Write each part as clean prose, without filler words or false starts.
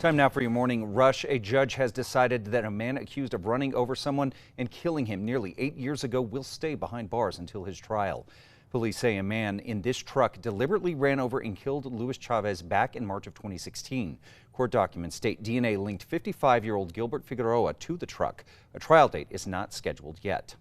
Time now for your morning rush. A judge has decided that a man accused of running over someone and killing him nearly 8 years ago will stay behind bars until his trial. Police say a man in this truck deliberately ran over and killed Luis Chavez back in March of 2016. Court documents state DNA linked 55-year-old Gilbert Figueroa to the truck. A trial date is not scheduled yet.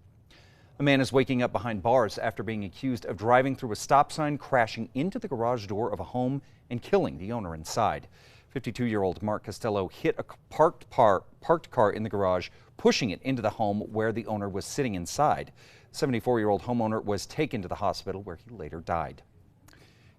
A man is waking up behind bars after being accused of driving through a stop sign, crashing into the garage door of a home and killing the owner inside. 52-year-old Mark Costello hit a parked car in the garage, pushing it into the home where the owner was sitting inside. The 74-year-old homeowner was taken to the hospital where he later died.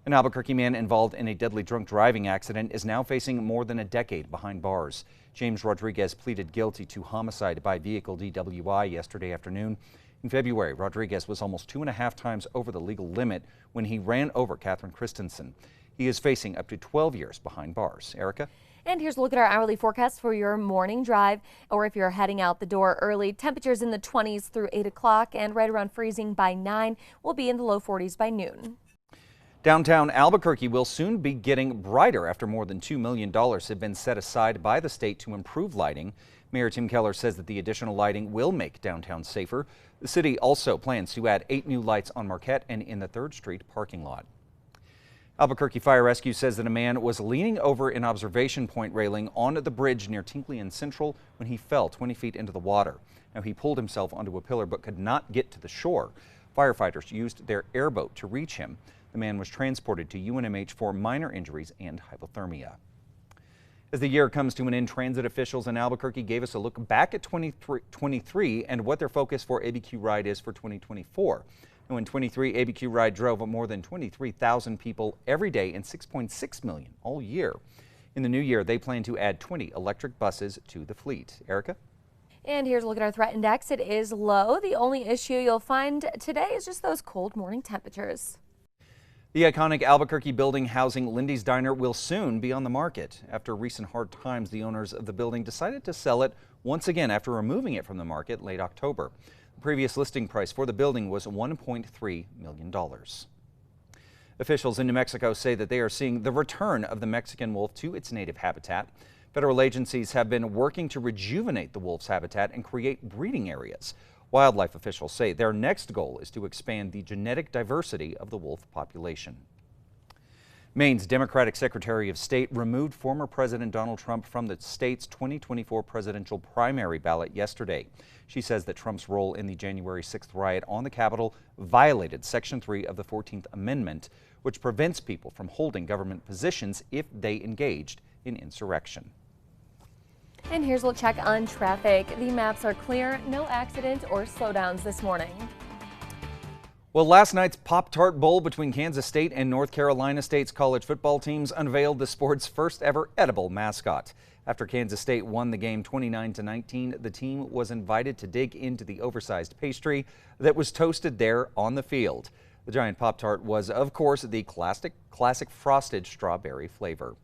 An Albuquerque man involved in a deadly drunk driving accident is now facing more than a decade behind bars. James Rodriguez pleaded guilty to homicide by vehicle DWI yesterday afternoon. In February, Rodriguez was almost 2.5 times over the legal limit when he ran over Catherine Christensen. He is facing up to 12 years behind bars. Erica? And here's a look at our hourly forecast for your morning drive, or if you're heading out the door early. Temperatures in the 20s through 8 o'clock and right around freezing by 9. We'll be in the low 40s by noon. Downtown Albuquerque will soon be getting brighter after more than $2 million have been set aside by the state to improve lighting. Mayor Tim Keller says that the additional lighting will make downtown safer. The city also plans to add 8 new lights on Marquette and in the 3rd Street parking lot. Albuquerque Fire Rescue says that a man was leaning over an observation point railing on the bridge near Tinkley and Central when he fell 20 feet into the water. Now, he pulled himself onto a pillar but could not get to the shore. Firefighters used their airboat to reach him. The man was transported to UNMH for minor injuries and hypothermia. As the year comes to an end, transit officials in Albuquerque gave us a look back at 2023 and what their focus for ABQ Ride is for 2024. Now, in 23, ABQ Ride drove more than 23,000 people every day and 6.6 million all year. In the new year, they plan to add 20 electric buses to the fleet. Erica? And here's a look at our threat index. It is low. The only issue you'll find today is just those cold morning temperatures. The iconic Albuquerque building housing Lindy's Diner will soon be on the market. After recent hard times, the owners of the building decided to sell it once again after removing it from the market late October. The previous listing price for the building was $1.3 million. Officials in New Mexico say that they are seeing the return of the Mexican wolf to its native habitat. Federal agencies have been working to rejuvenate the wolf's habitat and create breeding areas. Wildlife officials say their next goal is to expand the genetic diversity of the wolf population. Maine's Democratic Secretary of State removed former President Donald Trump from the state's 2024 presidential primary ballot yesterday. She says that Trump's role in the January 6th riot on the Capitol violated Section 3 of the 14th Amendment, which prevents people from holding government positions if they engaged in insurrection. And here's a little check on traffic. The maps are clear. No accident or slowdowns this morning. Well, last night's Pop-Tart Bowl between Kansas State and North Carolina State's college football teams unveiled the sport's first ever edible mascot. After Kansas State won the game 29-19, the team was invited to dig into the oversized pastry that was toasted there on the field. The giant Pop-Tart was, of course, the classic frosted strawberry flavor.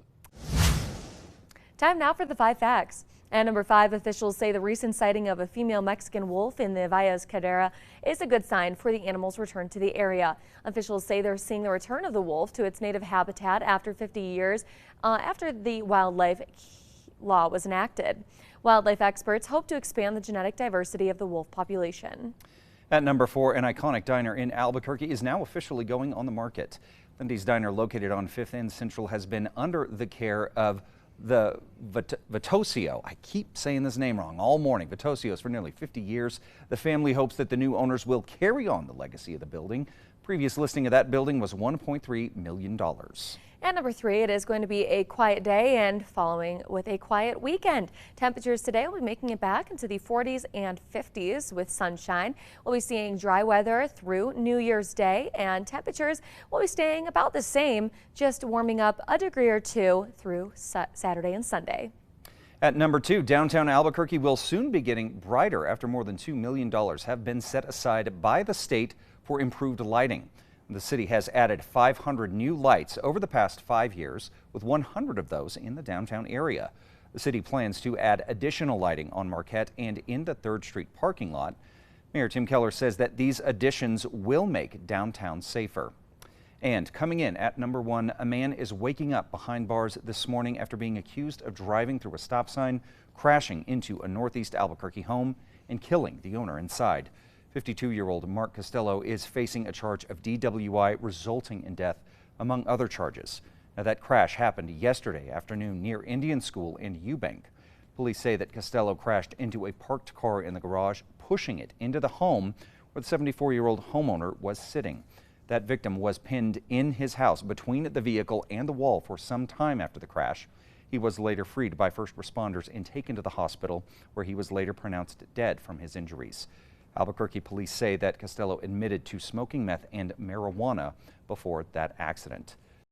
Time now for the 5 facts. And number 5, officials say the recent sighting of a female Mexican wolf in the Valles Cadera is a good sign for the animal's return to the area. Officials say they're seeing the return of the wolf to its native habitat after 50 years after the wildlife law was enacted. Wildlife experts hope to expand the genetic diversity of the wolf population. At number 4, an iconic diner in Albuquerque is now officially going on the market. Lindy's Diner, located on 5th and Central, has been under the care of the Vitosio. I keep saying this name wrong all morning. Vitosios for nearly 50 years. The family hopes that the new owners will carry on the legacy of the building. Previous listing of that building was $1.3 million. And number 3, it is going to be a quiet day and following with a quiet weekend. Temperatures today will be making it back into the 40s and 50s with sunshine. We'll be seeing dry weather through New Year's Day, and temperatures will be staying about the same, just warming up a degree or 2 through Saturday and Sunday. At number 2, downtown Albuquerque will soon be getting brighter after more than $2 million have been set aside by the state for improved lighting. The city has added 500 new lights over the past 5 years, with 100 of those in the downtown area. The city plans to add additional lighting on Marquette and in the 3rd Street parking lot. Mayor Tim Keller says that these additions will make downtown safer. And coming in at number 1, a man is waking up behind bars this morning after being accused of driving through a stop sign, crashing into a northeast Albuquerque home, and killing the owner inside. 52-year-old Mark Costello is facing a charge of DWI resulting in death, among other charges. Now, that crash happened yesterday afternoon near Indian School in Eubank. Police say that Costello crashed into a parked car in the garage, pushing it into the home where the 74-year-old homeowner was sitting. That victim was pinned in his house between the vehicle and the wall for some time after the crash. He was later freed by first responders and taken to the hospital, where he was later pronounced dead from his injuries. Albuquerque police say that Costello admitted to smoking meth and marijuana before that accident.